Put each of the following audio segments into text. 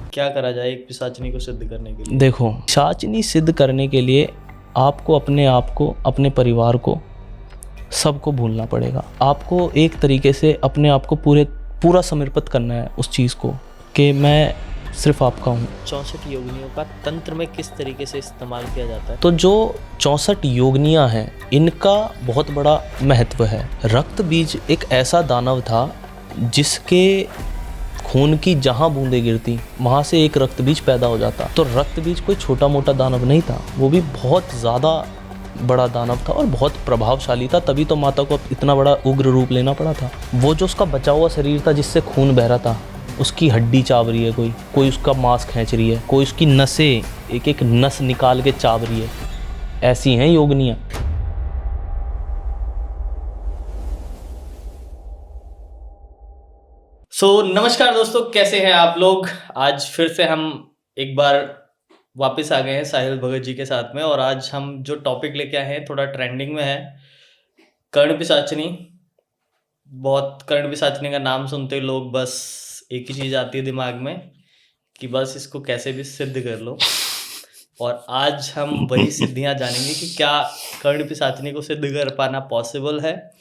क्या करा जाए एक पिशाचनी को सिद्ध करने के लिए? देखो, पिशाचनी सिद्ध करने के लिए आपको अपने आप को, अपने परिवार को, सबको भूलना पड़ेगा। आपको एक तरीके से अपने आप को पूरा समर्पित करना है उस चीज़ को कि मैं सिर्फ आपका हूँ। 64 योगिनियों का तंत्र में किस तरीके से इस्तेमाल किया जाता है? तो जो 64 योगिनियाँ हैं, इनका बहुत बड़ा महत्व है। रक्त बीज एक ऐसा दानव था जिसके खून की जहाँ बूंदें गिरती वहाँ से एक रक्त बीज पैदा हो जाता। तो रक्त बीज कोई छोटा मोटा दानव नहीं था, वो भी बहुत ज़्यादा बड़ा दानव था और बहुत प्रभावशाली था। तभी तो माता को इतना बड़ा उग्र रूप लेना पड़ा था। वो जो उसका बचा हुआ शरीर था जिससे खून बह रहा था, उसकी हड्डी चाव रही है, कोई उसका मांस खींच रही है, कोई उसकी नसें एक एक नस निकाल के चाव रही है। ऐसी हैं योगिनियाँ। नमस्कार दोस्तों, कैसे हैं आप लोग? आज फिर से हम एक बार वापस आ गए हैं साहिल भगत जी के साथ में। और आज हम जो टॉपिक लेके आए हैं थोड़ा ट्रेंडिंग में है, कर्ण पिशाचनी। बहुत कर्ण पिशाचनी का नाम सुनते लोग बस एक ही चीज़ आती है दिमाग में कि बस इसको कैसे भी सिद्ध कर लो। और आज हम वही सिद्धियां जानेंगे कि क्या कर्ण पिशाचनी को सिद्ध कर पाना पॉसिबल है,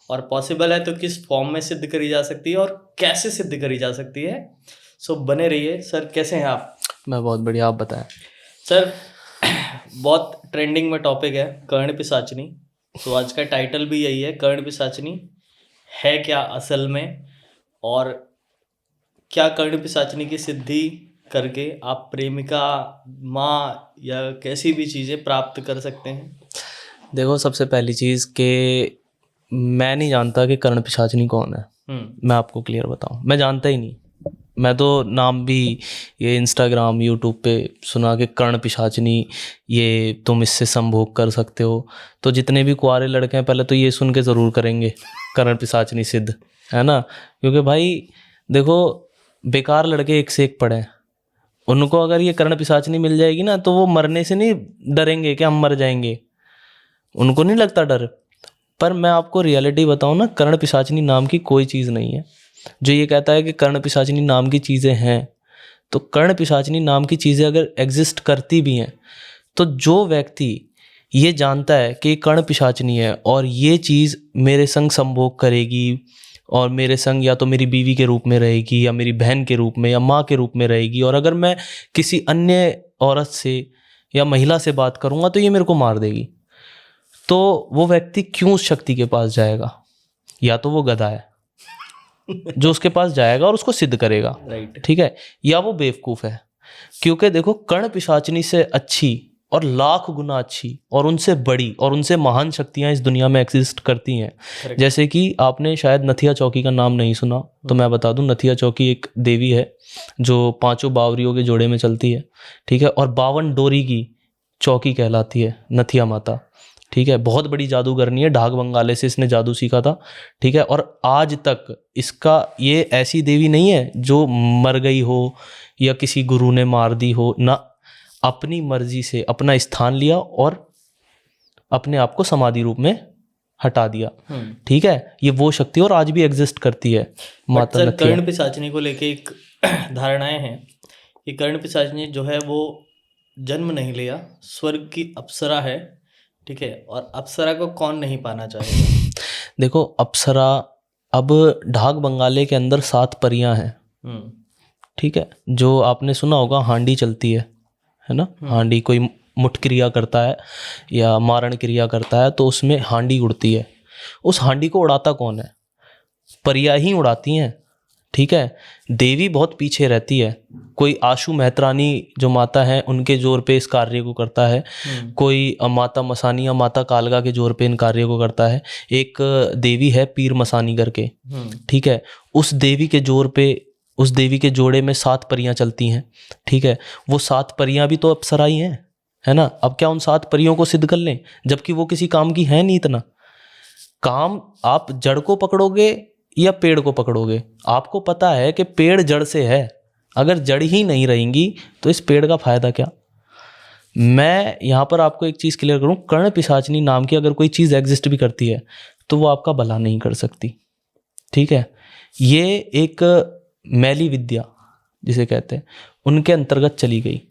और पॉसिबल है तो किस फॉर्म में सिद्ध करी जा सकती है और कैसे सिद्ध करी जा सकती है। बने रहिए। सर, कैसे हैं आप? मैं बहुत बढ़िया, आप बताएं। सर, बहुत ट्रेंडिंग में टॉपिक है कर्ण पिशाचनी। आज का टाइटल भी यही है, कर्ण पिशाचनी है क्या असल में, और क्या कर्ण पिशाचनी की सिद्धि करके आप प्रेमिका, माँ या कैसी भी चीज़ें प्राप्त कर सकते हैं? देखो, सबसे पहली चीज़ कि मैं नहीं जानता कि कर्ण पिशाचनी कौन है। मैं आपको क्लियर बताऊं, मैं जानता ही नहीं। मैं तो नाम भी ये इंस्टाग्राम यूट्यूब पे सुना कि कर्ण पिशाचनी, ये तुम इससे संभोग कर सकते हो। तो जितने भी कुंवारे लड़के हैं पहले तो ये सुन के ज़रूर करेंगे कर्ण पिशाचनी सिद्ध, है ना। क्योंकि भाई देखो, बेकार लड़के एक से एक पड़े हैं। उनको अगर ये कर्ण पिशाचनी मिल जाएगी ना तो वो मरने से नहीं डरेंगे कि हम मर जाएंगे, उनको नहीं लगता डर। पर मैं आपको रियलिटी बताऊं ना, कर्ण पिशाचनी नाम की कोई चीज़ नहीं है। जो ये कहता है कि कर्ण पिशाचनी नाम की चीज़ें हैं, तो कर्ण पिशाचनी नाम की चीज़ें अगर एग्जिस्ट करती भी हैं तो जो व्यक्ति ये जानता है कि कर्ण पिशाचनी है और ये चीज़ मेरे संग संभोग करेगी और मेरे संग या तो मेरी बीवी के रूप में रहेगी या मेरी बहन के रूप में या माँ के रूप में रहेगी, और अगर मैं किसी अन्य औरत से या महिला से बात करूँगा तो ये मेरे को मार देगी, तो वो व्यक्ति क्यों उस शक्ति के पास जाएगा? या तो वो गधा है जो उसके पास जाएगा और उसको सिद्ध करेगा, राइट, ठीक है, या वो बेवकूफ़ है। क्योंकि देखो, कर्ण पिशाचनी से अच्छी और लाख गुना अच्छी और उनसे बड़ी और उनसे महान शक्तियां इस दुनिया में एग्जिस्ट करती हैं। जैसे कि आपने शायद नथिया चौकी का नाम नहीं सुना, तो मैं बता दूं, नथिया चौकी एक देवी है जो 5 बावरियों के जोड़े में चलती है, ठीक है, और 52 डोरी की चौकी कहलाती है नथिया माता, ठीक है। बहुत बड़ी जादूगरनी है, ढाक बंगाले से इसने जादू सीखा था, ठीक है। और आज तक इसका, ये ऐसी देवी नहीं है जो मर गई हो या किसी गुरु ने मार दी हो ना, अपनी मर्जी से अपना स्थान लिया और अपने आप को समाधि रूप में हटा दिया, ठीक है। ये वो शक्ति और आज भी एग्जिस्ट करती है माता नथिया। कर्ण पिशाचनी को लेके एक धारणाएं हैं कि कर्ण पिशाचनी जो है वो जन्म नहीं लिया, स्वर्ग की अप्सरा है, ठीक है। और अप्सरा को कौन नहीं पाना चाहेगा? देखो, अप्सरा, अब ढाक बंगाले के अंदर 7 परियां हैं, ठीक है। जो आपने सुना होगा, हांडी चलती है ना। हांडी कोई मुठ क्रिया करता है या मारण क्रिया करता है तो उसमें हांडी उड़ती है। उस हांडी को उड़ाता कौन है? परियां ही उड़ाती हैं, ठीक है। देवी बहुत पीछे रहती है। कोई आशु मेहतरानी जो माता है उनके जोर पे इस कार्य को करता है, कोई माता मसानी या माता कालगा के जोर पे इन कार्य को करता है। एक देवी है पीर मसानी करके, ठीक है। उस देवी के जोर पे, उस देवी के जोड़े में 7 परियां चलती हैं, ठीक है। वो 7 परियां भी तो अप्सरा ही हैं, है ना। अब क्या उन 7 परियों को सिद्ध कर लें जबकि वो किसी काम की है नहीं। इतना काम आप जड़ को पकड़ोगे या पेड़ को पकड़ोगे? आपको पता है कि पेड़ जड़ से है, अगर जड़ ही नहीं रहेंगी तो इस पेड़ का फायदा क्या? मैं यहाँ पर आपको एक चीज़ क्लियर करूँ, कर्ण पिशाचनी नाम की अगर कोई चीज़ एग्जिस्ट भी करती है तो वो आपका भला नहीं कर सकती, ठीक है। ये एक मैली विद्या, जिसे कहते हैं, उनके अंतर्गत चली गई,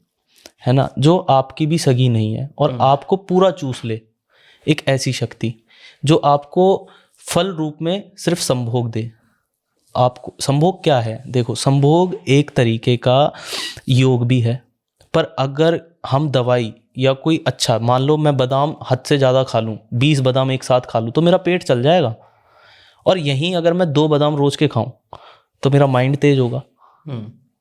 है ना, जो आपकी भी सगी नहीं है और आपको पूरा चूस ले, एक ऐसी शक्ति जो आपको फल रूप में सिर्फ संभोग दे। आपको संभोग क्या है? देखो, संभोग एक तरीके का योग भी है, पर अगर हम दवाई या कोई अच्छा, मान लो मैं बादाम हद से ज़्यादा खा लूँ, 20 बादाम एक साथ खा लूँ तो मेरा पेट चल जाएगा, और यहीं अगर मैं 2 बादाम रोज के खाऊं तो मेरा माइंड तेज होगा,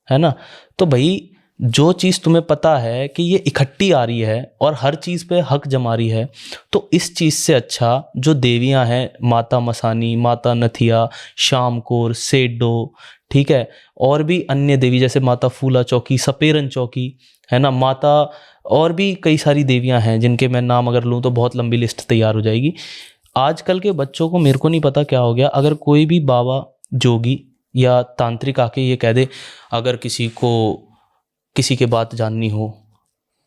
है ना। तो भाई जो चीज़ तुम्हें पता है कि ये इकट्ठी आ रही है और हर चीज़ पे हक जमा रही है, तो इस चीज़ से अच्छा जो देवियां हैं, माता मसानी, माता नथिया, शामकोर, सेडो, ठीक है, और भी अन्य देवी जैसे माता फूला चौकी, सपेरन चौकी, है ना, माता, और भी कई सारी देवियां हैं जिनके मैं नाम अगर लूँ तो बहुत लंबी लिस्ट तैयार हो जाएगी। आजकल के बच्चों को, मेरे को नहीं पता क्या हो गया, अगर कोई भी बाबा, जोगी या तांत्रिक आके ये कह दे, अगर किसी को किसी के बात जाननी हो,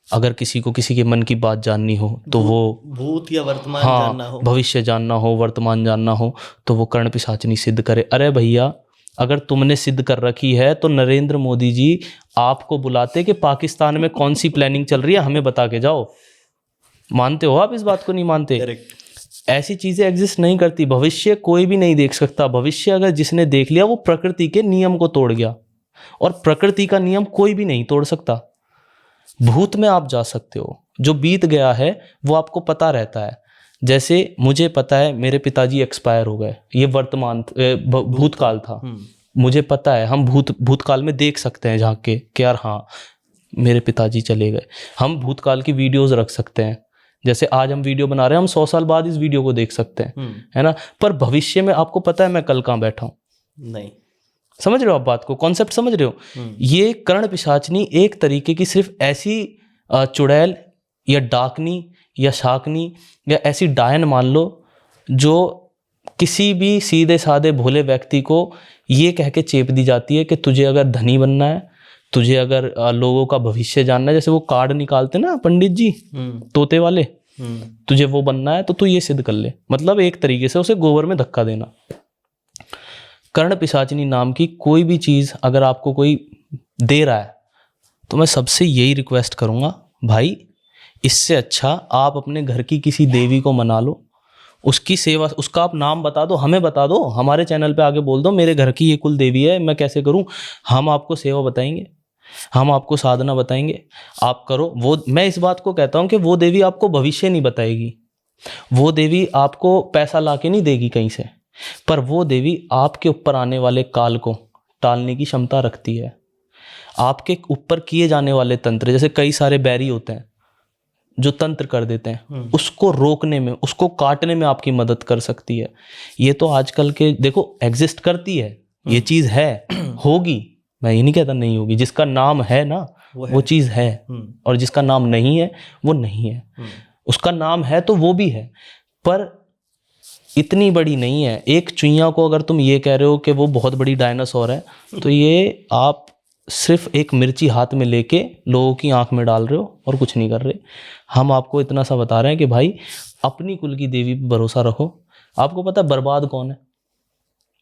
अगर किसी को किसी के मन की बात जाननी हो तो वो भूत या वर्तमान जानना हो, भविष्य जानना हो, वर्तमान जानना हो, तो वो कर्ण पिशाचिनी सिद्ध करे। अरे भैया, अगर तुमने सिद्ध कर रखी है तो नरेंद्र मोदी जी आपको बुलाते कि पाकिस्तान में कौन सी प्लानिंग चल रही है, हमें बता के जाओ। मानते हो आप इस बात को? नहीं मानते? करेक्ट। ऐसी चीजें एग्जिस्ट नहीं करती। भविष्य कोई भी नहीं देख सकता। भविष्य अगर जिसने देख लिया वो प्रकृति के नियम को तोड़ गया, और प्रकृति का नियम कोई भी नहीं तोड़ सकता। भूत में आप जा सकते हो, जो बीत गया है वो आपको पता रहता है। जैसे मुझे पता है मेरे पिताजी एक्सपायर हो गए, ये वर्तमान भूतकाल था, मुझे पता है। हम भूतकाल में देख सकते हैं झांक के कि यार हाँ मेरे पिताजी चले गए। हम भूतकाल की वीडियोस रख सकते हैं, जैसे आज हम वीडियो बना रहे हैं, हम 100 साल बाद इस वीडियो को देख सकते हैं, है ना। पर भविष्य में आपको पता है मैं कल कहाँ बैठा हूँ? नहीं। समझ रहे हो आप बात को? कॉन्सेप्ट समझ रहे हो? ये कर्ण पिशाचनी एक तरीके की सिर्फ ऐसी चुड़ैल या डाकनी या शाकनी या ऐसी डायन मान लो, जो किसी भी सीधे साधे भोले व्यक्ति को ये कह के चेप दी जाती है कि तुझे अगर धनी बनना है, तुझे अगर लोगों का भविष्य जानना है, जैसे वो कार्ड निकालते ना पंडित जी तोते वाले, तुझे वो बनना है तो तू ये सिद्ध कर ले। मतलब एक तरीके से उसे गोबर में धक्का देना। कर्ण पिशाचिनी नाम की कोई भी चीज़ अगर आपको कोई दे रहा है तो मैं सबसे यही रिक्वेस्ट करूँगा, भाई इससे अच्छा आप अपने घर की किसी देवी को मना लो, उसकी सेवा, उसका आप नाम बता दो, हमें बता दो, हमारे चैनल पे आके बोल दो मेरे घर की ये कुल देवी है, मैं कैसे करूँ। हम आपको सेवा बताएंगे, हम आपको साधना बताएंगे, आप करो। वो मैं इस बात को कहता हूँ कि वो देवी आपको भविष्य नहीं बताएगी, वो देवी आपको पैसा ला के नहीं देगी कहीं से, पर वो देवी आपके ऊपर आने वाले काल को टालने की क्षमता रखती है। आपके ऊपर किए जाने वाले तंत्र, जैसे कई सारे बैरी होते हैं जो तंत्र कर देते हैं, उसको रोकने में, उसको काटने में आपकी मदद कर सकती है। ये तो आजकल के देखो एग्जिस्ट करती है, ये चीज़ है, होगी, मैं ये नहीं कहता नहीं होगी। जिसका नाम है ना वो चीज़ है, और जिसका नाम नहीं है वो नहीं है। उसका नाम है तो वो भी है, पर इतनी बड़ी नहीं है। एक चुईया को अगर तुम ये कह रहे हो कि वो बहुत बड़ी डायनासोर है, तो ये आप सिर्फ एक मिर्ची हाथ में लेके लोगों की आंख में डाल रहे हो और कुछ नहीं कर रहे। हम आपको इतना सा बता रहे हैं कि भाई अपनी कुल की देवी पर भरोसा रखो। आपको पता है बर्बाद कौन है?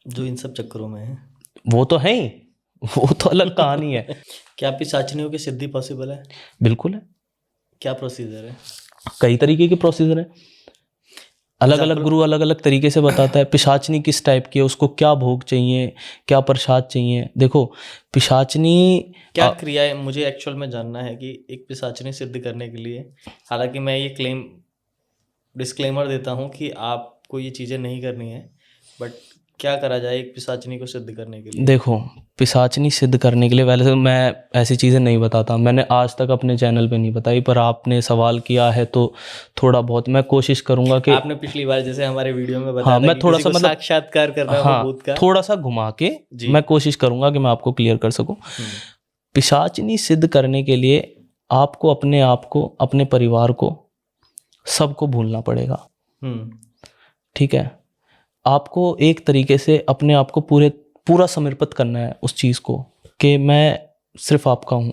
जो इन सब चक्करों में है। वो तो है ही, वो तो अलग कहानी है। क्या पिशाचनियों की सिद्धि पॉसिबल है? बिल्कुल है। क्या प्रोसीजर है? कई तरीके के प्रोसीजर है, अलग अलग गुरु अलग अलग तरीके से बताता है। पिशाचनी किस टाइप की है, उसको क्या भोग चाहिए, क्या प्रसाद चाहिए। देखो पिशाचनी क्या क्रिया है, मुझे एक्चुअल में जानना है कि एक पिशाचनी सिद्ध करने के लिए, हालांकि मैं ये डिस्क्लेमर देता हूँ कि आपको ये चीज़ें नहीं करनी है, बट क्या करा जाए एक पिशाचनी को सिद्ध करने के लिए? देखो पिशाचनी सिद्ध करने के लिए वैसे मैं ऐसी चीज़ें नहीं बताता, मैंने आज तक अपने चैनल पे नहीं बताई, पर आपने सवाल किया है तो थोड़ा बहुत मैं कोशिश करूंगा कि आपने पिछली बार जैसे हमारे वीडियो में बताया, हाँ, मैं थोड़ा सा मतलब साक्षात्कार करना, हाँ, भूत का थोड़ा सा घुमा के मैं कोशिश करूंगा कि मैं आपको क्लियर कर सकूं। पिशाचनी सिद्ध करने के लिए आपको अपने आप को, अपने परिवार को, सबको भूलना पड़ेगा। ठीक है, आपको एक तरीके से अपने आप को पूरा समर्पित करना है उस चीज़ को कि मैं सिर्फ आपका हूँ।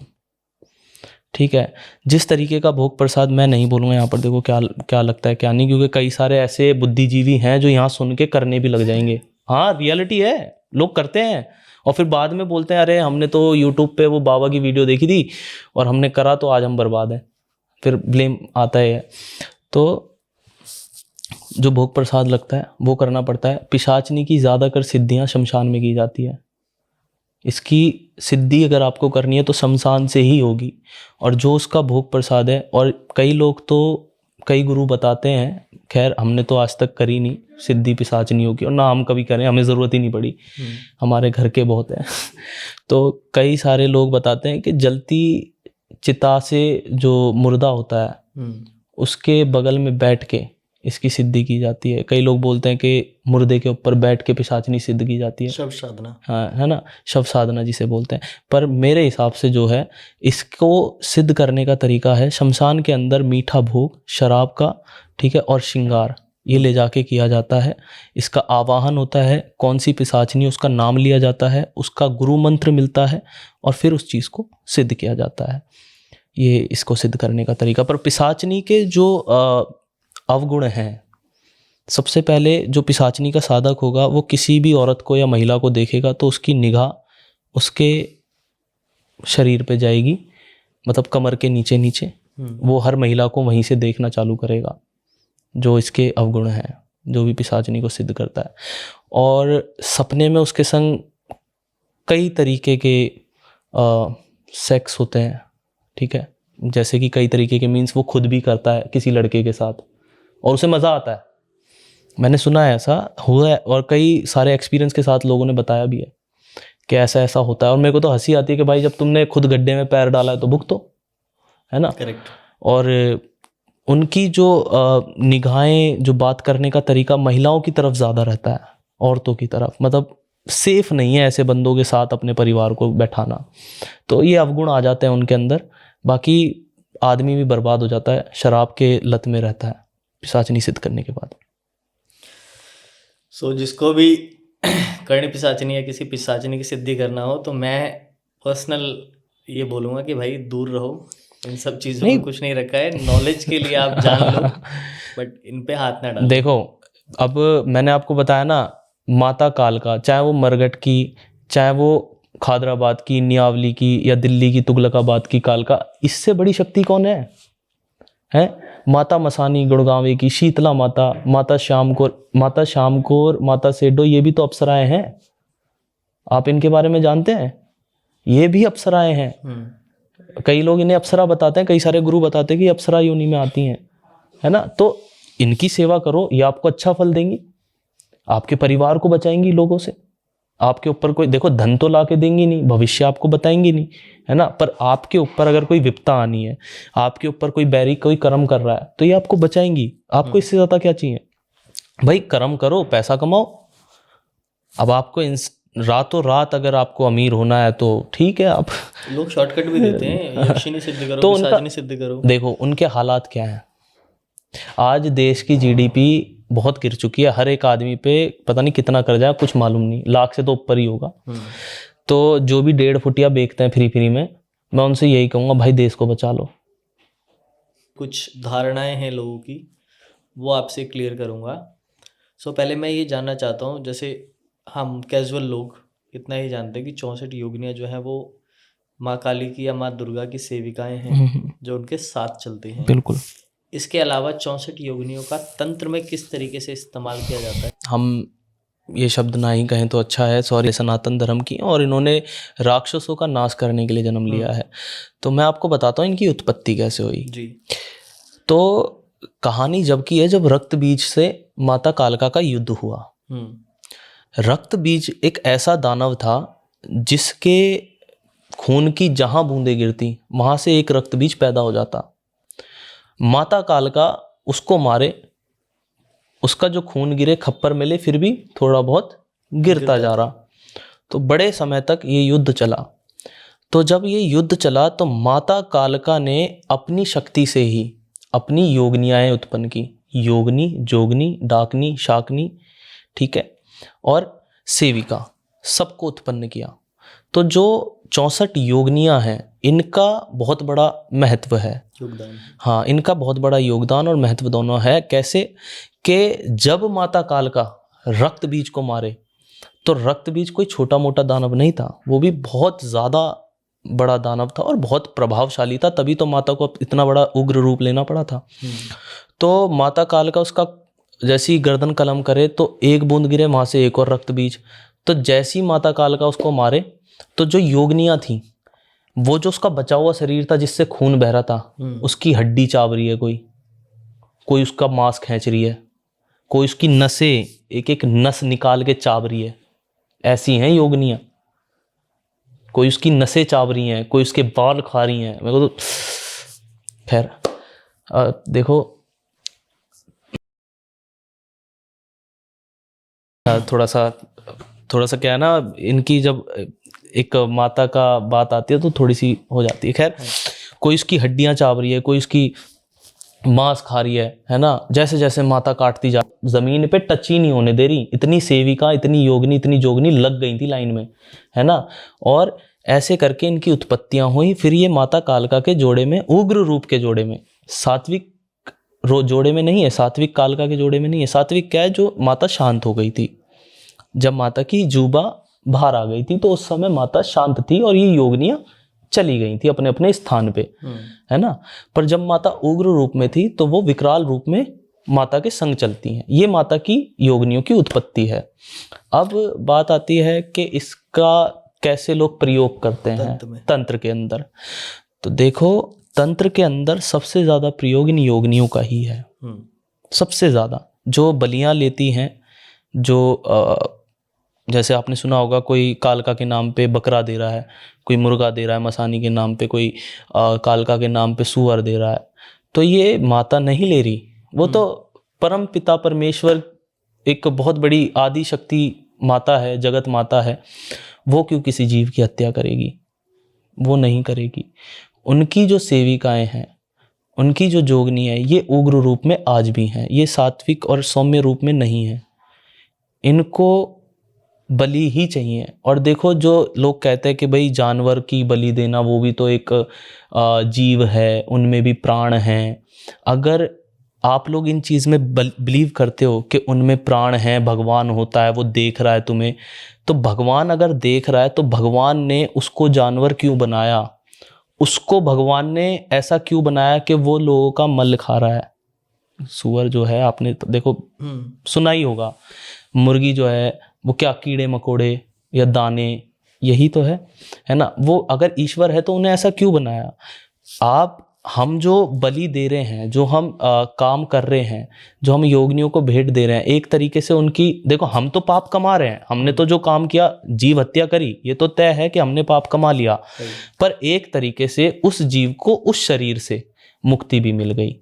ठीक है, जिस तरीके का भोग प्रसाद मैं नहीं बोलूँगा यहाँ पर, देखो क्या लगता है क्या नहीं, क्योंकि कई सारे ऐसे बुद्धिजीवी हैं जो यहाँ सुन के करने भी लग जाएंगे। हाँ रियलिटी है, लोग करते हैं और फिर बाद में बोलते हैं अरे हमने तो यूट्यूब पे वो बाबा की वीडियो देखी थी और हमने करा तो आज हम बर्बाद हैं, फिर ब्लेम आता है। तो जो भोग प्रसाद लगता है वो करना पड़ता है। पिशाचनी की ज़्यादातर सिद्धियाँ शमशान में की जाती है। इसकी सिद्धि अगर आपको करनी है तो शमशान से ही होगी। और जो उसका भोग प्रसाद है, और कई लोग तो कई गुरु बताते हैं, खैर हमने तो आज तक करी नहीं सिद्धि पिशाचनियों की, और ना हम कभी करें, हमें ज़रूरत ही नहीं पड़ी, हमारे घर के बहुत हैं। तो कई सारे लोग बताते हैं कि जलती चिता से जो मुर्दा होता है उसके बगल में बैठ के इसकी सिद्धि की जाती है। कई लोग बोलते हैं कि मुर्दे के ऊपर बैठ के पिशाचनी सिद्ध की जाती है, शव साधना। हाँ, है ना, शव साधना जिसे बोलते हैं। पर मेरे हिसाब से जो है इसको सिद्ध करने का तरीका है शमशान के अंदर मीठा भोग शराब का, ठीक है, और श्रृंगार ये ले जाके किया जाता है। इसका आवाहन होता है, कौन सी पिशाचनी उसका नाम लिया जाता है, उसका गुरु मंत्र मिलता है और फिर उस चीज़ को सिद्ध किया जाता है। ये इसको सिद्ध करने का तरीका। पर पिशाचनी के जो अवगुण हैं, सबसे पहले जो पिशाचनी का साधक होगा वो किसी भी औरत को या महिला को देखेगा तो उसकी निगाह उसके शरीर पे जाएगी, मतलब कमर के नीचे नीचे, वो हर महिला को वहीं से देखना चालू करेगा। जो इसके अवगुण हैं, जो भी पिशाचनी को सिद्ध करता है। और सपने में उसके संग कई तरीके के सेक्स होते हैं, ठीक है, जैसे कि कई तरीके के मीन्स वो खुद भी करता है किसी लड़के के साथ और उसे मज़ा आता है। मैंने सुना है, ऐसा हुआ है, और कई सारे एक्सपीरियंस के साथ लोगों ने बताया भी है कि ऐसा ऐसा होता है। और मेरे को तो हंसी आती है कि भाई जब तुमने खुद गड्ढे में पैर डाला है तो भुगतो, है ना। करेक्ट। और उनकी जो निगाहें, जो बात करने का तरीका महिलाओं की तरफ ज़्यादा रहता है, औरतों की तरफ, मतलब सेफ नहीं है ऐसे बंदों के साथ अपने परिवार को बैठाना। तो ये अवगुण आ जाते हैं उनके अंदर। बाकी आदमी भी बर्बाद हो जाता है, शराब के लत में रहता है पिशाचनी सिद्ध करने के बाद। सो जिसको भी कर्ण पिशाचनी या किसी पिशाचनी की सिद्धि करना हो तो मैं पर्सनल ये बोलूँगा कि भाई दूर रहो, इन सब चीज़ों में कुछ नहीं रखा है। नॉलेज के लिए आप जान लो, बट इन पे हाथ ना डालो। देखो, अब मैंने आपको बताया ना, माता कालका, चाहे वो मरगट की, चाहे वो खादराबाद की, नियावली की, या दिल्ली की तुगलकाबाद की कालका, इससे बड़ी शक्ति कौन है? माता मसानी गुड़गांवे की, शीतला माता, माता श्याम कौर, माता सेडो, ये भी तो अप्सराएं हैं। आप इनके बारे में जानते हैं? ये भी अप्सराएं हैं। कई लोग इन्हें अप्सरा बताते हैं, कई सारे गुरु बताते हैं कि अप्सरा योनि में आती हैं, है ना। तो इनकी सेवा करो, ये आपको अच्छा फल देंगी, आपके परिवार को बचाएंगी लोगों से। आपके ऊपर कोई, देखो, धन तो ला के देंगी नहीं, भविष्य आपको बताएंगी नहीं, है ना, पर आपके ऊपर अगर कोई विपत्ता आनी है, आपके ऊपर कोई बैरी कोई कर्म कर रहा है, तो ये आपको बचाएंगी। आपको इससे ज़्यादा क्या चाहिए? भाई कर्म करो, पैसा कमाओ। अब आपको रातों रात अगर आपको अमीर होना है तो ठीक है, आप लोग शॉर्टकट भी देते हैं, यक्षिणी सिद्ध करो, तो पिशाचिनी सिद्ध करो। देखो उनके हालात क्या हैं। आज देश की जीडीपी बहुत गिर चुकी है, हर एक आदमी पे पता नहीं कितना कर्जा है, कुछ मालूम नहीं, लाख से तो ऊपर ही होगा। तो जो भी 1.5 फुटिया बेचते हैं फ्री में, मैं उनसे यही कहूँगा, भाई देश को बचा लो। कुछ धारणाएं हैं लोगों की, वो आपसे क्लियर करूँगा। सो पहले मैं ये जानना चाहता हूँ, जैसे हम कैजुअल लोग इतना ही जानते हैं कि 64 योगिनियाँ जो हैं वो माँ काली की या माँ दुर्गा की सेविकाएं हैं जो उनके साथ चलते हैं। बिल्कुल। इसके अलावा 64 योगिनियों का तंत्र में किस तरीके से इस्तेमाल किया जाता है? हम ये शब्द ना ही कहें तो अच्छा है, सॉरी, सनातन धर्म की, और इन्होंने राक्षसों का नाश करने के लिए जन्म लिया है। तो मैं आपको बताता हूँ इनकी उत्पत्ति कैसे हुई जी। तो कहानी जब की है, जब रक्त बीज से माता कालका का युद्ध हुआ। रक्त बीज एक ऐसा दानव था जिसके खून की जहां बूंदें गिरती वहां से एक रक्त बीज पैदा हो जाता। माता कालका उसको मारे, उसका जो खून गिरे खप्पर मिले, फिर भी थोड़ा बहुत गिरता जा रहा। तो बड़े समय तक ये युद्ध चला। तो जब ये युद्ध चला तो माता कालका ने अपनी शक्ति से ही अपनी योगनियाएं उत्पन्न की। योगनी, जोगनी, डाकनी, शाकनी, ठीक है, और सेविका, सबको उत्पन्न किया। तो जो 64 योगनियाँ हैं, इनका बहुत बड़ा महत्व है, योगदान। हाँ, इनका बहुत बड़ा योगदान और महत्व दोनों है। कैसे कि जब माता कालका रक्त बीज को मारे तो रक्त बीज कोई छोटा मोटा दानव नहीं था, वो भी बहुत ज़्यादा बड़ा दानव था और बहुत प्रभावशाली था, तभी तो माता को इतना बड़ा उग्र रूप लेना पड़ा था। तो माता काल का उसका जैसी गर्दन कलम करे तो एक बूंद गिरे, वहाँ से एक और रक्त बीज। तो जैसी माता काल का उसको मारे तो जो योगनियाँ थी, वो जो उसका बचा हुआ शरीर था जिससे खून बह रहा था, उसकी हड्डी चाव रही है, कोई उसका मांस खींच रही है, कोई उसकी नसें एक एक नस निकाल के चाव रही है, ऐसी हैं योगनियाँ। कोई उसकी नसें चाव रही हैं, कोई उसके बाल खा रही हैं। मेरे को तो खैर देखो थोड़ा सा क्या है ना, इनकी जब एक माता का बात आती है तो थोड़ी सी हो जाती है। खैर, कोई उसकी हड्डियां चाव रही है, कोई उसकी मांस खा रही है ना। जैसे जैसे माता काटती जा, जमीन पे टच ही नहीं होने दे रही, इतनी सेविका, इतनी योगनी, इतनी जोगनी लग गई थी लाइन में, है ना। और ऐसे करके इनकी उत्पत्तियां हुई। फिर ये माता कालका के जोड़े में, उग्र रूप के जोड़े में, सात्विक जोड़े में नहीं है, सात्विक कालका के जोड़े में नहीं है। सात्विक क्या है, जो माता शांत हो गई थी, जब माता की जुबा बाहर आ गई थी तो उस समय माता शांत थी और ये योगनियां चली गई थी अपने अपने स्थान पे, है ना। पर जब माता उग्र रूप में थी तो वो विकराल रूप में माता के संग चलती हैं। ये माता की योगनियों की उत्पत्ति है। अब बात आती है कि इसका कैसे लोग प्रयोग करते हैं तंत्र के अंदर। तो देखो, तंत्र के अंदर सबसे ज्यादा प्रयोग इन योगनियों का ही है। सबसे ज्यादा जो बलियां लेती हैं, जो जैसे आपने सुना होगा, कोई कालका के नाम पे बकरा दे रहा है, कोई मुर्गा दे रहा है, मसानी के नाम पे कोई कालका के नाम पे सुअर दे रहा है, तो ये माता नहीं ले रही। वो तो परम पिता परमेश्वर, एक बहुत बड़ी आदि शक्ति माता है, जगत माता है। वो क्यों किसी जीव की हत्या करेगी? वो नहीं करेगी। उनकी जो सेविकाएं हैं, उनकी जो जोगनी है, ये उग्र रूप में आज भी हैं, ये सात्विक और सौम्य रूप में नहीं है। इनको बलि ही चाहिए। और देखो, जो लोग कहते हैं कि भाई जानवर की बलि देना, वो भी तो एक जीव है, उनमें भी प्राण हैं। अगर आप लोग इन चीज़ में बिलीव करते हो कि उनमें प्राण है, भगवान होता है, वो देख रहा है तुम्हें, तो भगवान अगर देख रहा है तो भगवान ने उसको जानवर क्यों बनाया? उसको भगवान ने ऐसा क्यों बनाया कि वो लोगों का मल खा रहा है? सुअर जो है, आपने तो देखो सुना ही होगा, मुर्गी जो है वो क्या कीड़े मकोड़े या दाने, यही तो है ना। वो अगर ईश्वर है तो उन्हें ऐसा क्यों बनाया? हम जो बलि दे रहे हैं, जो हम काम कर रहे हैं, जो हम योगिनियों को भेंट दे रहे हैं, एक तरीके से उनकी, देखो हम तो पाप कमा रहे हैं, हमने तो जो काम किया, जीव हत्या करी, ये तो तय है कि हमने पाप कमा लिया। पर एक तरीके से उस जीव को उस शरीर से मुक्ति भी मिल गई।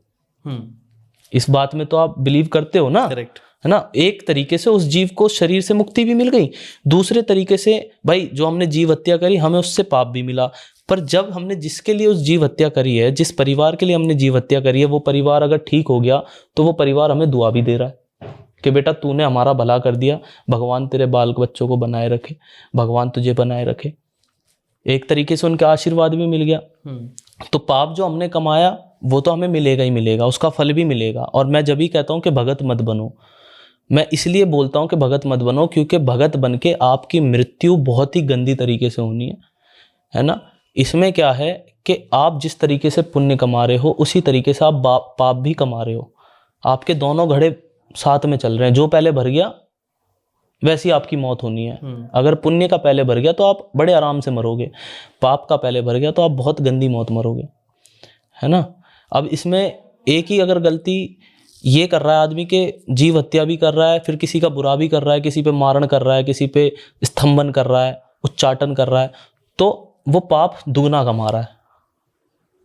इस बात में तो आप बिलीव करते हो ना? करेक्ट, है ना। एक तरीके से उस जीव को शरीर से मुक्ति भी मिल गई, दूसरे तरीके से भाई जो हमने जीव हत्या करी, हमें उससे पाप भी मिला। पर जब हमने जिसके लिए उस जीव हत्या करी है, जिस परिवार के लिए हमने जीव हत्या करी है, वो परिवार अगर ठीक हो गया तो वो परिवार हमें दुआ भी दे रहा है कि बेटा तूने हमारा भला कर दिया, भगवान तेरे बाल बच्चों को बनाए रखे, भगवान तुझे बनाए रखे। एक तरीके से उनका आशीर्वाद भी मिल गया। तो पाप जो हमने कमाया वो तो हमें मिलेगा ही मिलेगा, उसका फल भी मिलेगा। और मैं जब भी कहता हूँ कि भगत मत बनो, मैं इसलिए बोलता हूँ कि भगत मत बनो, क्योंकि भगत बन के आपकी मृत्यु बहुत ही गंदी तरीके से होनी है ना। इसमें क्या है कि आप जिस तरीके से पुण्य कमा रहे हो, उसी तरीके से आप पाप भी कमा रहे हो। आपके दोनों घड़े साथ में चल रहे हैं। जो पहले भर गया वैसी आपकी मौत होनी है। अगर पुण्य का पहले भर गया तो आप बड़े आराम से मरोगे, पाप का पहले भर गया तो आप बहुत गंदी मौत मरोगे, है ना। अब इसमें एक ही अगर गलती ये कर रहा है आदमी के, जीव हत्या भी कर रहा है, फिर किसी का बुरा भी कर रहा है, किसी पे मारण कर रहा है, किसी पे स्तंभन कर रहा है, उच्चाटन कर रहा है, तो वो पाप दुगना कमा रहा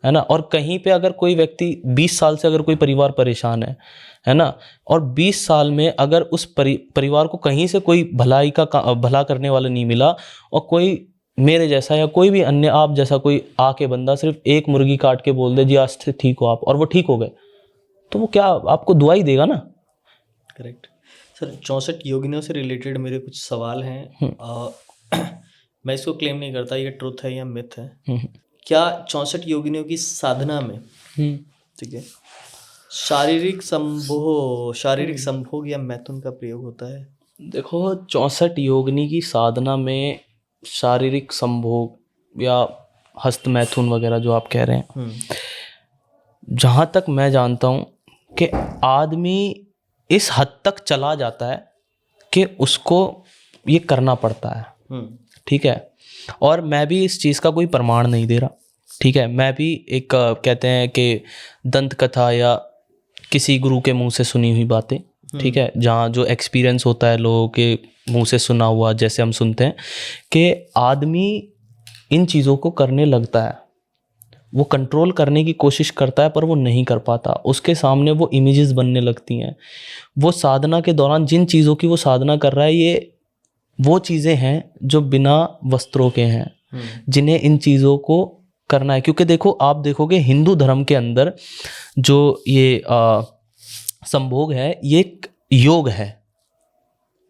है ना। और कहीं पे अगर कोई व्यक्ति 20 साल से अगर कोई परिवार परेशान है ना, और 20 साल में अगर उस परिवार को कहीं से कोई भलाई का भला करने वाला नहीं मिला, और कोई मेरे जैसा या कोई भी अन्य आप जैसा कोई आके बंदा सिर्फ एक मुर्गी काट के बोल दे जी आज से ठीक हो आप, और वो ठीक हो गए, तो वो क्या आपको दुआ ही देगा ना। Correct sir. 64 योगिनियों से रिलेटेड मेरे कुछ सवाल हैं। मैं इसको क्लेम नहीं करता ये ट्रुथ है या मिथ है। क्या 64 योगिनियों की साधना में, ठीक है, शारीरिक संभोग या मैथुन का प्रयोग होता है? देखो 64 योगिनी की साधना में शारीरिक संभोग या हस्त मैथुन वगैरह जो आप कह रहे हैं, जहाँ तक मैं जानता हूँ कि आदमी इस हद तक चला जाता है कि उसको ये करना पड़ता है, ठीक है। और मैं भी इस चीज़ का कोई प्रमाण नहीं दे रहा, ठीक है। मैं भी एक कहते हैं कि दंत कथा या किसी गुरु के मुंह से सुनी हुई बातें, ठीक है, जहाँ जो एक्सपीरियंस होता है लोगों के मुंह से सुना हुआ, जैसे हम सुनते हैं कि आदमी इन चीज़ों को करने लगता है, वो कंट्रोल करने की कोशिश करता है पर वो नहीं कर पाता, उसके सामने वो इमेजेस बनने लगती हैं। वो साधना के दौरान जिन चीज़ों की वो साधना कर रहा है, ये वो चीज़ें हैं जो बिना वस्त्रों के हैं, जिन्हें इन चीज़ों को करना है। क्योंकि देखो, आप देखोगे हिंदू धर्म के अंदर जो ये संभोग है, ये एक योग है।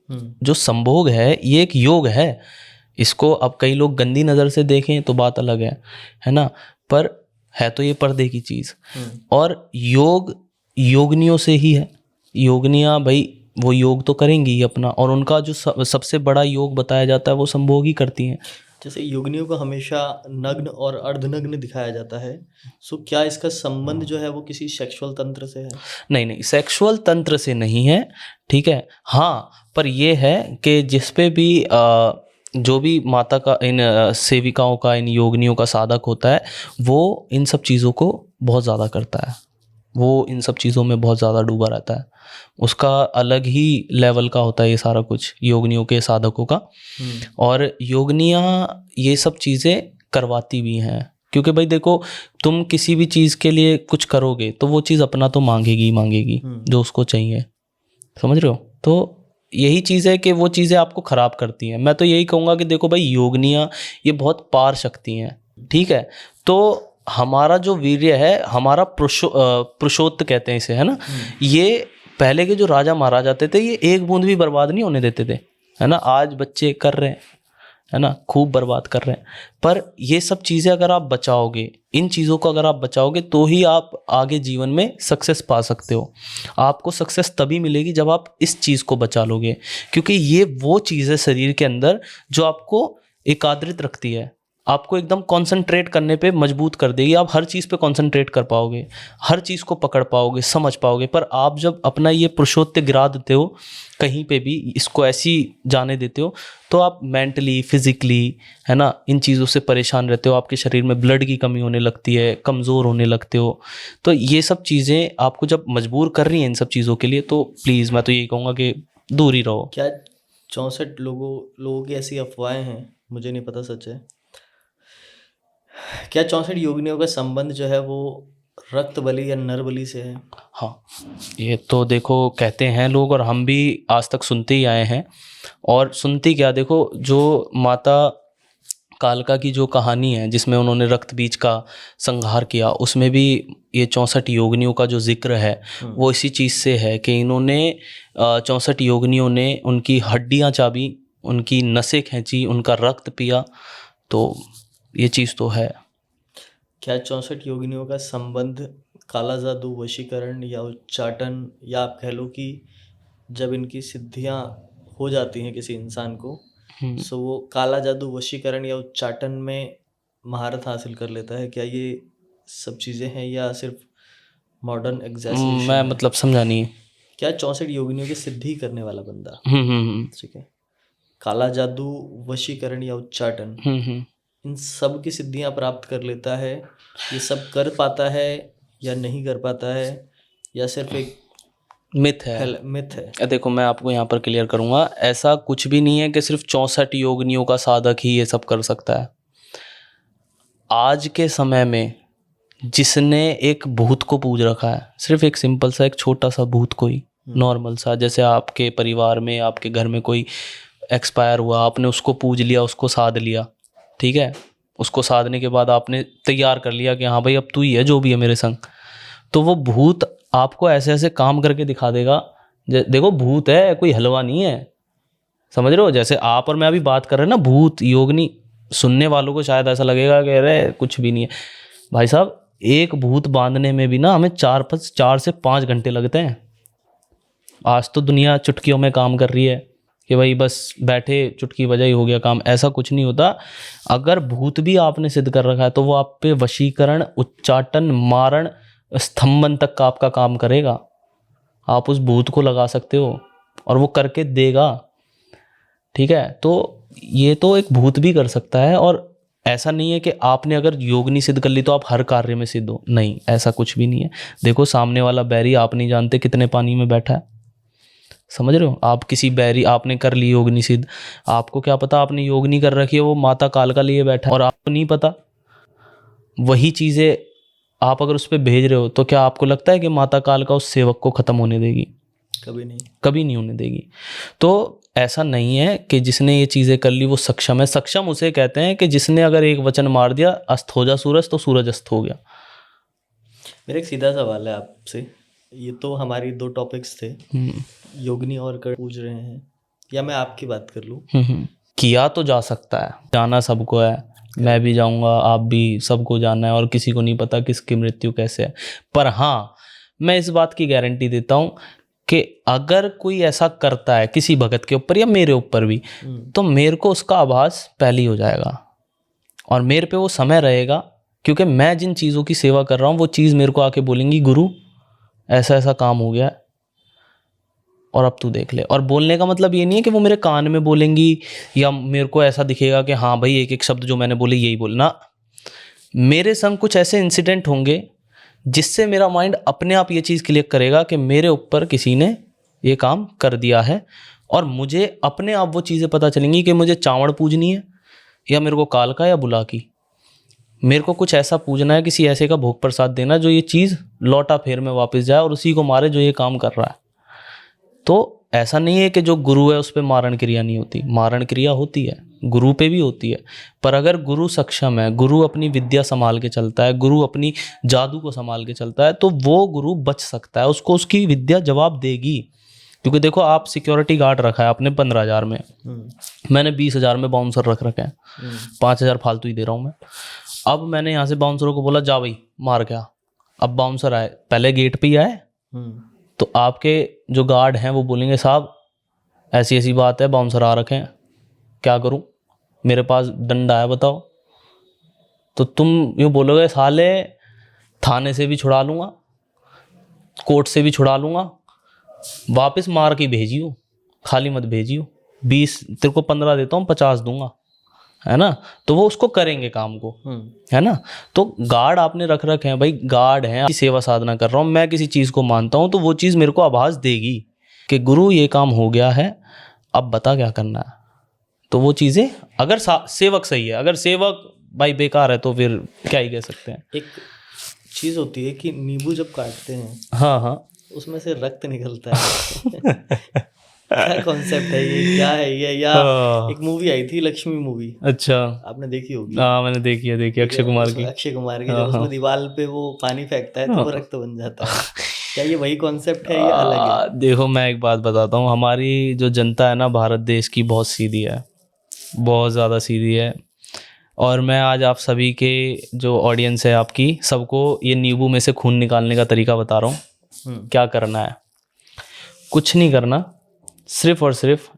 जो संभोग है ये एक योग है। इसको अब कई लोग गंदी नज़र से देखें तो बात अलग है ना, पर है तो ये पर्दे की चीज़। और योग योगनियों से ही है। योगनियाँ भाई वो योग तो करेंगी ही अपना, और उनका जो सबसे बड़ा योग बताया जाता है वो संभोग ही करती हैं। जैसे योगिनियों को हमेशा नग्न और अर्धनग्न दिखाया जाता है, सो क्या इसका संबंध जो है वो किसी सेक्सुअल तंत्र से है? नहीं नहीं, सेक्सुअल तंत्र से नहीं है, ठीक है। हाँ, पर ये है कि जिस पे भी जो भी माता का, इन सेविकाओं का, इन योगिनियों का साधक होता है, वो इन सब चीज़ों को बहुत ज़्यादा करता है, वो इन सब चीज़ों में बहुत ज़्यादा डूबा रहता है। उसका अलग ही लेवल का होता है ये सारा कुछ, योगिनियों के साधकों का। और योगिनियाँ ये सब चीज़ें करवाती भी हैं, क्योंकि भाई देखो, तुम किसी भी चीज़ के लिए कुछ करोगे तो वो चीज़ अपना तो मांगेगी ही मांगेगी जो उसको चाहिए, समझ रहे हो। तो यही चीज़ है कि वो चीज़ें आपको ख़राब करती हैं। मैं तो यही कहूँगा कि देखो भाई, योगिनियाँ ये बहुत पार शक्ति हैं, ठीक है। तो हमारा जो वीर्य है, हमारा पुरुषोत्त कहते हैं इसे, है ना, ये पहले के जो राजा महाराजा थे ये एक बूंद भी बर्बाद नहीं होने देते थे, है ना। आज बच्चे कर रहे हैं, है ना, खूब बर्बाद कर रहे हैं। पर ये सब चीज़ें अगर आप बचाओगे, इन चीज़ों को अगर आप बचाओगे, तो ही आप आगे जीवन में सक्सेस पा सकते हो। आपको सक्सेस तभी मिलेगी जब आप इस चीज़ को बचा लोगे, क्योंकि ये वो चीज़ है शरीर के अंदर जो आपको एकाग्रित रखती है, आपको एकदम कंसंट्रेट करने पे मजबूत कर देगी। आप हर चीज़ पे कंसंट्रेट कर पाओगे, हर चीज़ को पकड़ पाओगे, समझ पाओगे। पर आप जब अपना ये पुरुषोत्त गिरा देते हो कहीं पे भी, इसको ऐसी जाने देते हो, तो आप मेंटली, फिजिकली, है ना, इन चीज़ों से परेशान रहते हो। आपके शरीर में ब्लड की कमी होने लगती है, कमज़ोर होने लगते हो। तो ये सब चीज़ें आपको जब मजबूर कर रही हैं इन सब चीज़ों के लिए, तो प्लीज़ मैं तो यही कहूँगा कि दूर ही रहो। क्या 64 लोगों की ऐसी अफवाहें हैं, मुझे नहीं पता सच है, क्या 64 योगिनियों का संबंध जो है वो रक्त बलि या नर बलि से है? हाँ, ये तो देखो कहते हैं लोग, और हम भी आज तक सुनते ही आए हैं। और सुनती क्या, देखो, जो माता कालका की जो कहानी है जिसमें उन्होंने रक्त बीज का संहार किया, उसमें भी ये 64 योगिनियों का जो जिक्र है वो इसी चीज़ से है कि इन्होंने 64 योगिनियों ने उनकी हड्डियाँ चाबी, उनकी नसें खींची, उनका रक्त पिया। तो ये चीज़ तो है। क्या 64 योगिनियों का संबंध काला जादू, वशीकरण या उच्चाटन, या आप कह लो कि जब इनकी सिद्धियां हो जाती हैं किसी इंसान को, सो वो काला जादू, वशीकरण या उच्चाटन में महारत हासिल कर लेता है? क्या ये सब चीज़ें हैं या सिर्फ मॉडर्न एग्जैजरेशन? मैं मतलब समझा नहीं। क्या 64 योगिनियों की सिद्धि करने वाला बंदा, ठीक है, काला जादू, वशीकरण या उच्चाटन, इन सब की सिद्धियां प्राप्त कर लेता है? ये सब कर पाता है या नहीं कर पाता है, या सिर्फ एक मिथ है? मिथ है? देखो, मैं आपको यहाँ पर क्लियर करूँगा, ऐसा कुछ भी नहीं है कि सिर्फ 64 योगिनियों का साधक ही ये सब कर सकता है। आज के समय में जिसने एक भूत को पूज रखा है, सिर्फ एक सिंपल सा, एक छोटा सा भूत को ही, नॉर्मल सा, जैसे आपके परिवार में, आपके घर में कोई एक्सपायर हुआ, आपने उसको पूज लिया, उसको साध लिया, ठीक है। उसको साधने के बाद आपने तैयार कर लिया कि हाँ भाई अब तू ही है जो भी है मेरे संग, तो वो भूत आपको ऐसे ऐसे काम करके दिखा देगा। देखो, भूत है, कोई हलवा नहीं है, समझ रहे हो। जैसे आप और मैं अभी बात कर रहे हैं ना, भूत योगिनी, सुनने वालों को शायद ऐसा लगेगा कि अरे कुछ भी नहीं है। भाई साहब, एक भूत बांधने में भी ना हमें 4 से 5 घंटे लगते हैं। आज तो दुनिया चुटकियों में काम कर रही है, कि भाई बस बैठे चुटकी बजाई हो गया काम, ऐसा कुछ नहीं होता। अगर भूत भी आपने सिद्ध कर रखा है तो वो आप पे वशीकरण, उच्चाटन, मारण, स्तंभन तक का आपका काम करेगा। आप उस भूत को लगा सकते हो और वो करके देगा, ठीक है। तो ये तो एक भूत भी कर सकता है। और ऐसा नहीं है कि आपने अगर योगनी सिद्ध कर ली तो आप हर कार्य में सिद्ध हो, नहीं, ऐसा कुछ भी नहीं है। देखो सामने वाला बैरी आप नहीं जानते कितने पानी में बैठा है, समझ रहे हो। आप किसी बैरी आपने कर ली योगनी सिद्ध, आपको क्या पता आपने योगनी कर रखी है वो माता काल का लिए बैठा है और आपको नहीं पता। वही चीज़ें आप अगर उस पर भेज रहे हो तो क्या आपको लगता है कि माता काल का उस सेवक को ख़त्म होने देगी? कभी नहीं, कभी नहीं होने देगी। तो ऐसा नहीं है कि जिसने ये चीज़ें कर ली वो सक्षम है। सक्षम उसे कहते हैं कि जिसने अगर एक वचन मार दिया, अस्त हो जा सूरज, तो सूरज अस्त हो गया। मेरा एक सीधा सवाल है आपसे, ये तो हमारी 2 टॉपिक्स थे, योगनी और कर पूछ रहे हैं, या मैं आपकी बात कर लूँ? किया तो जा सकता है, जाना सबको है, मैं भी जाऊंगा, आप भी, सबको जाना है, और किसी को नहीं पता किसकी मृत्यु कैसे है। पर हाँ, मैं इस बात की गारंटी देता हूँ कि अगर कोई ऐसा करता है किसी भगत के ऊपर या मेरे ऊपर भी, तो मेरे को उसका आभास पहले ही हो जाएगा और मेरे पे वो समय रहेगा, क्योंकि मैं जिन चीज़ों की सेवा कर रहा हूँ वो चीज़ मेरे को आके बोलेंगी, गुरु ऐसा ऐसा काम हो गया है और अब तू देख ले। और बोलने का मतलब ये नहीं है कि वो मेरे कान में बोलेंगी या मेरे को ऐसा दिखेगा कि हाँ भाई एक एक शब्द जो मैंने बोले यही बोलना। मेरे संग कुछ ऐसे इंसिडेंट होंगे जिससे मेरा माइंड अपने आप ये चीज़ क्लिक करेगा कि मेरे ऊपर किसी ने ये काम कर दिया है, और मुझे अपने आप वो चीज़ें पता चलेंगी कि मुझे चावड़ पूजनी है या मेरे को काल का या बुला की। मेरे को कुछ ऐसा पूजना है, किसी ऐसे का भोग प्रसाद देना जो ये चीज़ लौटा फेर में वापस जाए और उसी को मारे जो ये काम कर रहा है। तो ऐसा नहीं है कि जो गुरु है उस पर मारण क्रिया नहीं होती, मारण क्रिया होती है, गुरु पे भी होती है। पर अगर गुरु सक्षम है, गुरु अपनी विद्या संभाल के चलता है, गुरु अपनी जादू को संभाल के चलता है, तो वो गुरु बच सकता है, उसको उसकी विद्या जवाब देगी। क्योंकि देखो आप सिक्योरिटी गार्ड रखा है आपने 15,000 में, मैंने 20,000 में बाउंसर रख रखे हैं, 5,000 फालतू ही दे रहा हूँ मैं। अब मैंने यहाँ से बाउंसरों को बोला जा भाई मार क्या, अब बाउंसर आए, पहले गेट पे ही आए, तो आपके जो गार्ड हैं वो बोलेंगे साहब ऐसी ऐसी बात है, बाउंसर आ रखे हैं, क्या करूं, मेरे पास डंडा है बताओ। तो तुम यूँ बोलोगे साले थाने से भी छुड़ा लूँगा, कोर्ट से भी छुड़ा लूँगा, वापस मार के भेजियो, खाली मत भेजियो, 20 तेरे को 15 देता हूँ, 50 दूंगा, है ना। तो वो उसको करेंगे काम को, है ना। तो गार्ड आपने रख रखे हैं भाई, गार्ड हैं, सेवा साधना कर रहा हूँ मैं, किसी चीज़ को मानता हूँ तो वो चीज़ मेरे को आभास देगी कि गुरु ये काम हो गया है, अब बता क्या करना है। तो वो चीज़ें अगर सेवक सही है, अगर सेवक भाई बेकार है तो फिर क्या ही कह सकते हैं। एक चीज़ होती है कि नींबू जब काटते हैं, हाँ हाँ, उसमें से रक्त निकलता है। क्या कॉन्सेप्ट है ये, क्या है ये? या एक मूवी आई थी लक्ष्मी मूवी, अच्छा आपने देखी होगी? हाँ मैंने देखी है, अक्षय कुमार की। अक्षय कुमार की, जब उसमें दीवार पे वो पानी फेंकता है तो वो रक्त बन जाता है। क्या ये वही कॉन्सेप्ट है या अलग है? देखो मैं एक बात बताता हूँ, हमारी जो जनता है ना भारत देश की, बहुत सीधी है, बहुत ज़्यादा सीधी है। और मैं आज आप सभी के जो ऑडियंस है आपकी, सबको ये नींबू में से खून निकालने का तरीका बता रहा हूँ। क्या करना है, कुछ नहीं करना, सिर्फ और सिर्फ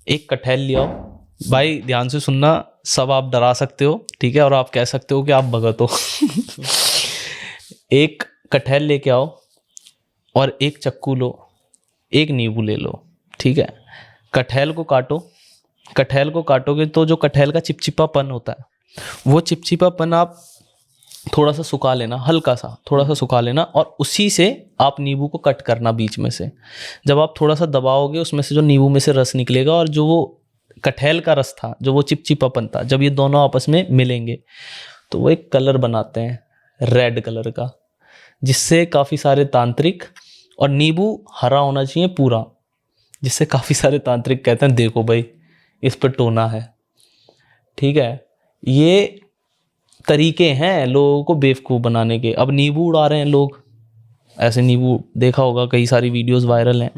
एक कटहल ले आओ। भाई ध्यान से सुनना, सब आप डरा सकते हो, ठीक है, और आप कह सकते हो कि आप भगत हो। एक कटहल लेके आओ और एक चक्कू लो, एक नींबू ले लो, ठीक है। कटहल को काटो, कटहल को काटोगे तो जो कटहल का चिपचिपापन होता है, वो चिपचिपापन आप थोड़ा सा सुखा लेना, हल्का सा थोड़ा सा सुखा लेना, और उसी से आप नींबू को कट करना बीच में से। जब आप थोड़ा सा दबाओगे उसमें से जो नींबू में से रस निकलेगा, और जो वो कटहल का रस था, जो वो चिपचिपापन था, जब ये दोनों आपस में मिलेंगे तो वो एक कलर बनाते हैं रेड कलर का, जिससे काफ़ी सारे तांत्रिक, और नींबू हरा होना चाहिए पूरा, जिससे काफ़ी सारे तांत्रिक कहते हैं देखो भाई इस पर टोना है, ठीक है। ये तरीके हैं लोगों को बेवकूफ़ बनाने के। अब नींबू उड़ा रहे हैं लोग, ऐसे नींबू देखा होगा, कई सारी वीडियोस वायरल हैं,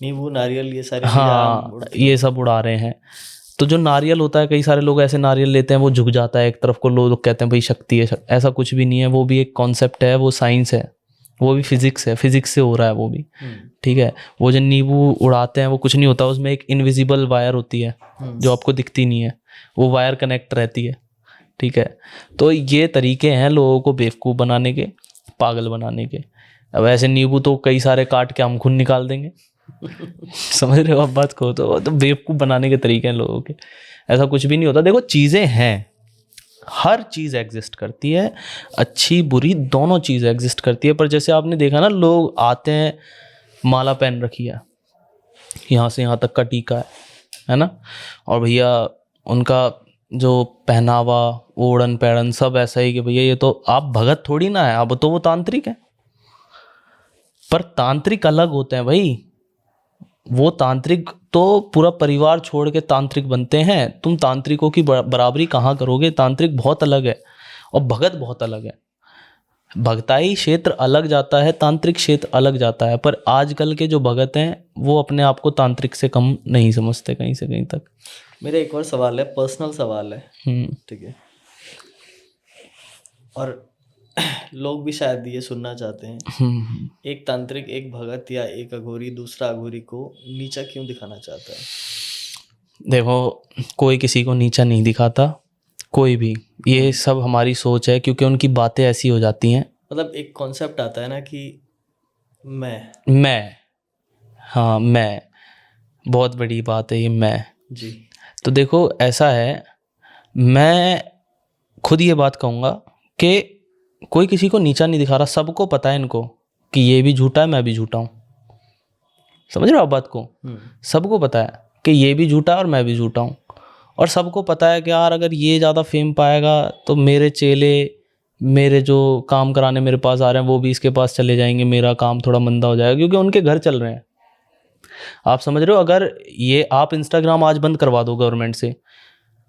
नींबू नारियल ये सारे, हाँ ये सब उड़ा रहे हैं। तो जो नारियल होता है, कई सारे लोग ऐसे नारियल लेते हैं वो झुक जाता है एक तरफ को, लोग कहते हैं भाई शक्ति है, ऐसा कुछ भी नहीं है, वो भी एक कॉन्सेप्ट है, वो साइंस है, वो भी फिजिक्स है, फिजिक्स से हो रहा है वो भी, ठीक है। वो जो नींबू उड़ाते हैं वो कुछ नहीं होता, उसमें एक इनविजिबल वायर होती है जो आपको दिखती नहीं है, वो वायर कनेक्ट रहती है, ठीक है। तो ये तरीके हैं लोगों को बेवकूफ़ बनाने के, पागल बनाने के। अब ऐसे नींबू तो कई सारे काट के हम खुद निकाल देंगे समझ रहे हो आप बात को? तो बेवकूफ़ बनाने के तरीके हैं लोगों के। ऐसा कुछ भी नहीं होता। देखो चीज़ें हैं, हर चीज़ एग्जिस्ट करती है, अच्छी बुरी दोनों चीज़ एग्जिस्ट करती है। पर जैसे आपने देखा ना, लोग आते हैं माला पहन रखी है, यहाँ से यहाँ तक का टीका है ना, और भैया उनका जो पहनावा, ओढ़न पैड़न सब ऐसा ही कि भैया ये तो आप भगत थोड़ी ना है, अब तो वो तांत्रिक है। पर तांत्रिक अलग होते हैं भाई, वो तांत्रिक तो पूरा परिवार छोड़ के तांत्रिक बनते हैं। तुम तांत्रिकों की बराबरी कहाँ करोगे? तांत्रिक बहुत अलग है और भगत बहुत अलग है। भगताई क्षेत्र अलग जाता है, तांत्रिक क्षेत्र अलग जाता है। पर आजकल के जो भगत हैं वो अपने आप को तांत्रिक से कम नहीं समझते कहीं से कहीं तक। मेरा एक और सवाल है, पर्सनल सवाल है, ठीक है, और लोग भी शायद ये सुनना चाहते हैं। एक तांत्रिक, एक भगत या एक अघोरी दूसरा अघोरी को नीचा क्यों दिखाना चाहता है? देखो, कोई किसी को नीचा नहीं दिखाता, कोई भी। ये सब हमारी सोच है, क्योंकि उनकी बातें ऐसी हो जाती हैं। मतलब एक कॉन्सेप्ट आता है ना कि मैं, हाँ मैं, बहुत बड़ी बात है ये मैं जी। तो देखो ऐसा है, मैं खुद ये बात कहूँगा कि कोई किसी को नीचा नहीं दिखा रहा। सबको पता है इनको कि ये भी झूठा है, मैं भी झूठा हूँ। समझ रहे हो आप बात को? सबको पता है कि ये भी झूठा है और मैं भी झूठा हूँ। और सबको पता है कि यार अगर ये ज़्यादा फेम पाएगा तो मेरे चेले, मेरे जो काम कराने मेरे पास आ रहे हैं वो भी इसके पास चले जाएंगे, मेरा काम थोड़ा मंदा हो जाएगा, क्योंकि उनके घर चल रहे हैं। आप समझ रहे हो? अगर ये आप इंस्टाग्राम आज बंद करवा दो गवर्नमेंट से,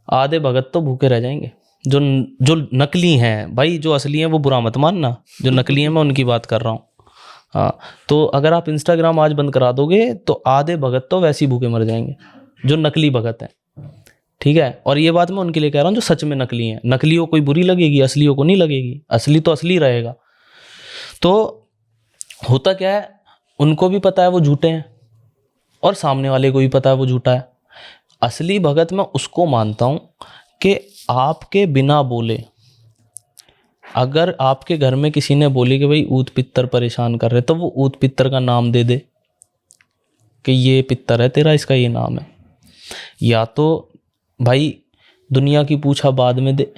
आधे भगत तो भूखे रह जाएंगे। जो नकली हैं भाई, जो असली हैं वो बुरा मत मानना, जो नकली हैं मैं उनकी बात कर रहा हूँ। हाँ, तो अगर आप इंस्टाग्राम आज बंद करा दोगे तो आधे भगत तो वैसे ही भूखे मर जाएंगे, जो नकली भगत हैं, ठीक है। और ये बात मैं उनके लिए कह रहा हूँ जो सच में नकली हैं। नकलियों को कोई बुरी लगेगी, असलियों को नहीं लगेगी। असली तो असली रहेगा। तो होता क्या है, उनको भी पता है वो झूठे हैं और सामने वाले को भी पता है वो झूठा है। असली भगत मैं उसको मानता हूँ कि आपके बिना बोले, अगर आपके घर में किसी ने बोली कि भाई ऊत पित्तर परेशान कर रहे, तो वो ऊत पित्तर का नाम दे दे कि ये पित्तर है तेरा, इसका ये नाम है। या तो भाई दुनिया की पूछा बाद में दे,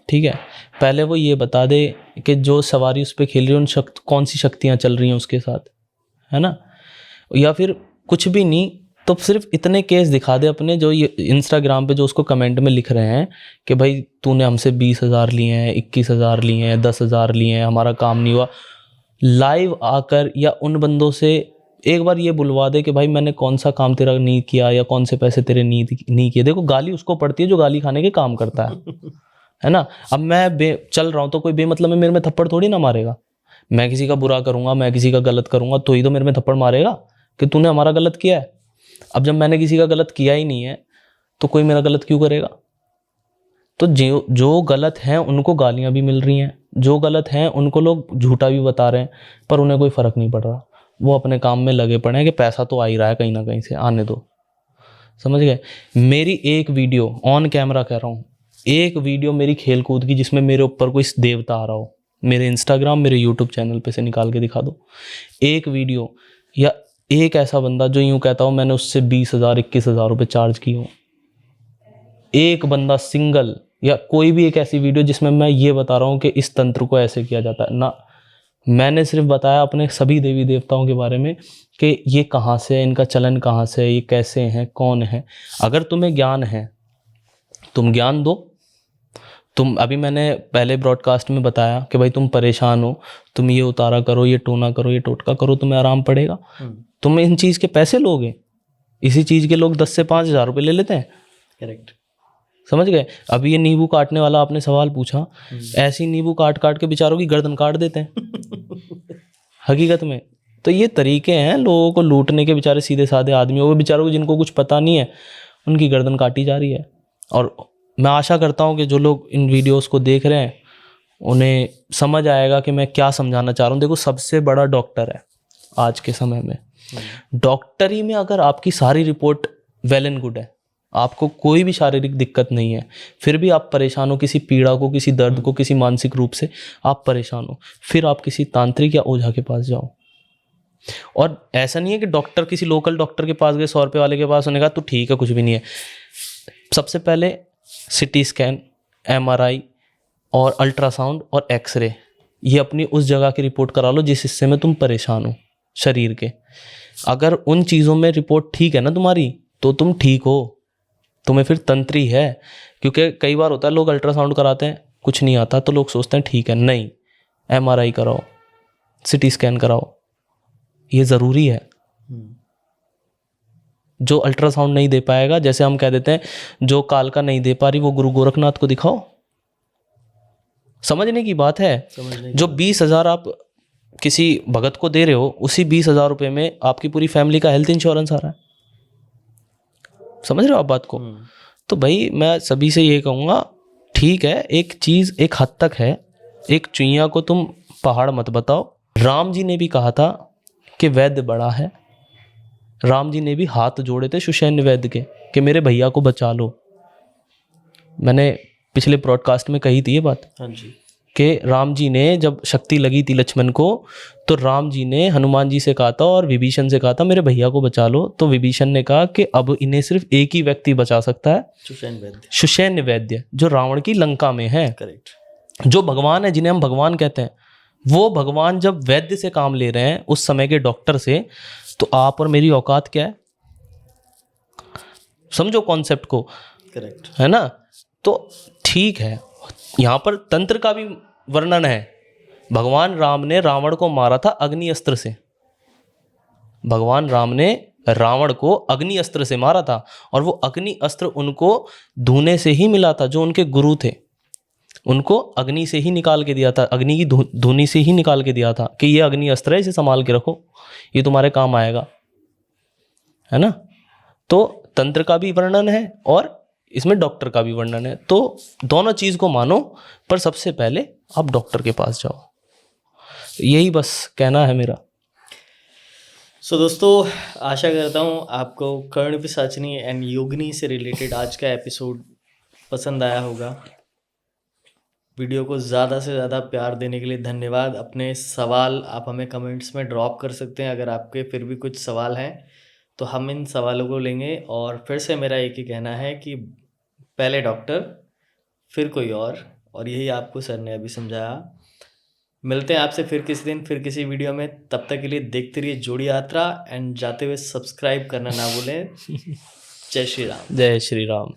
ठीक है, पहले वो ये बता दे कि जो सवारी उस पर खेल रही है उन कौन सी शक्तियाँ चल रही हैं उसके साथ, है ना। या फिर कुछ भी नहीं तो सिर्फ इतने केस दिखा दे अपने, जो ये इंस्टाग्राम पे जो उसको कमेंट में लिख रहे हैं कि भाई तूने हमसे 20,000 लिए हैं, 21,000 लिए हैं, 10,000 लिए हैं, हमारा काम नहीं हुआ। लाइव आकर या उन बंदों से एक बार ये बुलवा दे कि भाई मैंने कौन सा काम तेरा नहीं किया या कौन से पैसे तेरे नहीं किए। देखो गाली उसको पड़ती है जो गाली खाने के काम करता है ना। अब मैं चल रहा हूँ तो कोई बेमतलब में मेरे में थप्पड़ थोड़ी ना मारेगा। मैं किसी का बुरा करूँगा, मैं किसी का गलत करूँगा तो ही तो मेरे में थप्पड़ मारेगा कि तूने हमारा गलत किया है। अब जब मैंने किसी का गलत किया ही नहीं है तो कोई मेरा गलत क्यों करेगा। तो जो गलत हैं उनको गालियाँ भी मिल रही हैं, जो गलत हैं उनको लोग झूठा भी बता रहे हैं, पर उन्हें कोई फ़र्क नहीं पड़ रहा। वो अपने काम में लगे पड़े हैं कि पैसा तो आ ही रहा है कहीं ना कहीं से, आने दो। समझ गए? मेरी एक वीडियो ऑन कैमरा कह रहा हूँ, एक वीडियो मेरी खेल कूद की जिसमें मेरे ऊपर कोई देवता आ रहा हो, मेरे इंस्टाग्राम मेरे यूट्यूब चैनल पे से निकाल के दिखा दो एक वीडियो, या एक ऐसा बंदा जो यूँ कहता हो मैंने उससे 20,000 21,000 रुपये चार्ज किए हो। एक बंदा सिंगल, या कोई भी एक ऐसी वीडियो जिसमें मैं ये बता रहा हूँ कि इस तंत्र को ऐसे किया जाता है ना। मैंने सिर्फ बताया अपने सभी देवी देवताओं के बारे में कि ये कहाँ से है, इनका चलन कहाँ से है, ये कैसे हैं, कौन है। अगर तुम्हें ज्ञान है तुम ज्ञान दो। तुम अभी मैंने पहले ब्रॉडकास्ट में बताया कि भाई तुम परेशान हो, तुम ये उतारा करो, ये टोना करो, ये टोटका करो, तुम्हें आराम पड़ेगा। तुम इन चीज़ के पैसे लोगे, इसी चीज़ के लोग 10 से 5,000 रुपये ले लेते हैं। करेक्ट, समझ गए? अभी ये नींबू काटने वाला आपने सवाल पूछा, ऐसी नींबू काट काट के बेचारों की गर्दन काट देते हैं हकीकत में। तो ये तरीके हैं लोगों को लूटने के। बेचारे सीधे साधे आदमी हो, बेचारों को जिनको कुछ पता नहीं है उनकी गर्दन काटी जा रही है। और मैं आशा करता हूँ कि जो लोग इन वीडियोस को देख रहे हैं उन्हें समझ आएगा कि मैं क्या समझाना चाह रहा हूँ। देखो, सबसे बड़ा डॉक्टर है आज के समय में। डॉक्टरी में अगर आपकी सारी रिपोर्ट वेल एंड गुड है, आपको कोई भी शारीरिक दिक्कत नहीं है, फिर भी आप परेशान हो किसी पीड़ा को, किसी दर्द को, किसी मानसिक रूप से आप परेशान हो, फिर आप किसी तांत्रिक या ओझा के पास जाओ। और ऐसा नहीं है कि डॉक्टर, किसी लोकल डॉक्टर के पास गए, 100 रुपये वाले के पास, उन्होंने कहा तो ठीक है कुछ भी नहीं है। सबसे पहले सिटी स्कैन, MRI और अल्ट्रासाउंड और एक्सरे, ये अपनी उस जगह की रिपोर्ट करा लो जिस हिस्से में तुम परेशान हो शरीर के। अगर उन चीज़ों में रिपोर्ट ठीक है ना तुम्हारी, तो तुम ठीक हो, तुम्हें फिर तंत्री है। क्योंकि कई बार होता है लोग अल्ट्रासाउंड कराते हैं, कुछ नहीं आता, तो लोग सोचते हैं ठीक है। नहीं, MRI कराओ, सिटी स्कैन कराओ, ये ज़रूरी है। जो अल्ट्रासाउंड नहीं दे पाएगा, जैसे हम कह देते हैं जो कालका नहीं दे पा रही वो गुरु गोरखनाथ को दिखाओ। समझने की बात है। जो 20,000 आप किसी भगत को दे रहे हो, उसी 20,000 रुपये में आपकी पूरी फैमिली का हेल्थ इंश्योरेंस आ रहा है। समझ रहे हो आप बात को? तो भाई मैं सभी से ये कहूँगा, ठीक है, एक चीज़ एक हद तक है, एक चुईया को तुम पहाड़ मत बताओ। राम जी ने भी कहा था कि वैद्य बड़ा है। राम जी ने भी हाथ जोड़े थे सुषैन्य वैद्य के कि मेरे भैया को बचा लो। मैंने पिछले ब्रॉडकास्ट में कही थी ये बात। हाँ जी। कि राम जी ने जब शक्ति लगी थी लक्ष्मण को, तो राम जी ने हनुमान जी से कहा था और विभीषण से कहा था मेरे भैया को बचा लो। तो विभीषण ने कहा कि अब इन्हें सिर्फ एक ही व्यक्ति बचा सकता है, सुषैन्य वैद्य, जो रावण की लंका में है। करेक्ट। जो भगवान है, जिन्हें हम भगवान कहते हैं, वो भगवान जब वैद्य से काम ले रहे हैं, उस समय के डॉक्टर से, तो आप और मेरी औकात क्या है? समझो कॉन्सेप्ट को। करेक्ट है ना? तो ठीक है, यहाँ पर तंत्र का भी वर्णन है। भगवान राम ने रावण को मारा था अग्नि अस्त्र से। भगवान राम ने रावण को अग्नि अस्त्र से मारा था, और वो अग्नि अस्त्र उनको धूने से ही मिला था। जो उनके गुरु थे उनको अग्नि से ही निकाल के दिया था, अग्नि की धूनी से ही निकाल के दिया था कि ये अग्नि अस्त्र है, इसे संभाल के रखो, ये तुम्हारे काम आएगा। है ना? तो तंत्र का भी वर्णन है और इसमें डॉक्टर का भी वर्णन है। तो दोनों चीज़ को मानो, पर सबसे पहले आप डॉक्टर के पास जाओ। यही बस कहना है मेरा। सो दोस्तों, आशा करता हूँ आपको कर्ण पिशाचनी एंड योगिनी से रिलेटेड आज का एपिसोड पसंद आया होगा। वीडियो को ज़्यादा से ज़्यादा प्यार देने के लिए धन्यवाद। अपने सवाल आप हमें कमेंट्स में ड्रॉप कर सकते हैं। अगर आपके फिर भी कुछ सवाल हैं तो हम इन सवालों को लेंगे। और फिर से मेरा एक ही कहना है कि पहले डॉक्टर फिर कोई और यही आपको सर ने अभी समझाया। मिलते हैं आपसे फिर किसी दिन, फिर किसी वीडियो में। तब तक के लिए देखते रहिए जोड़ी यात्रा, एंड जाते हुए सब्सक्राइब करना ना भूलें। जय श्री राम। जय श्री राम।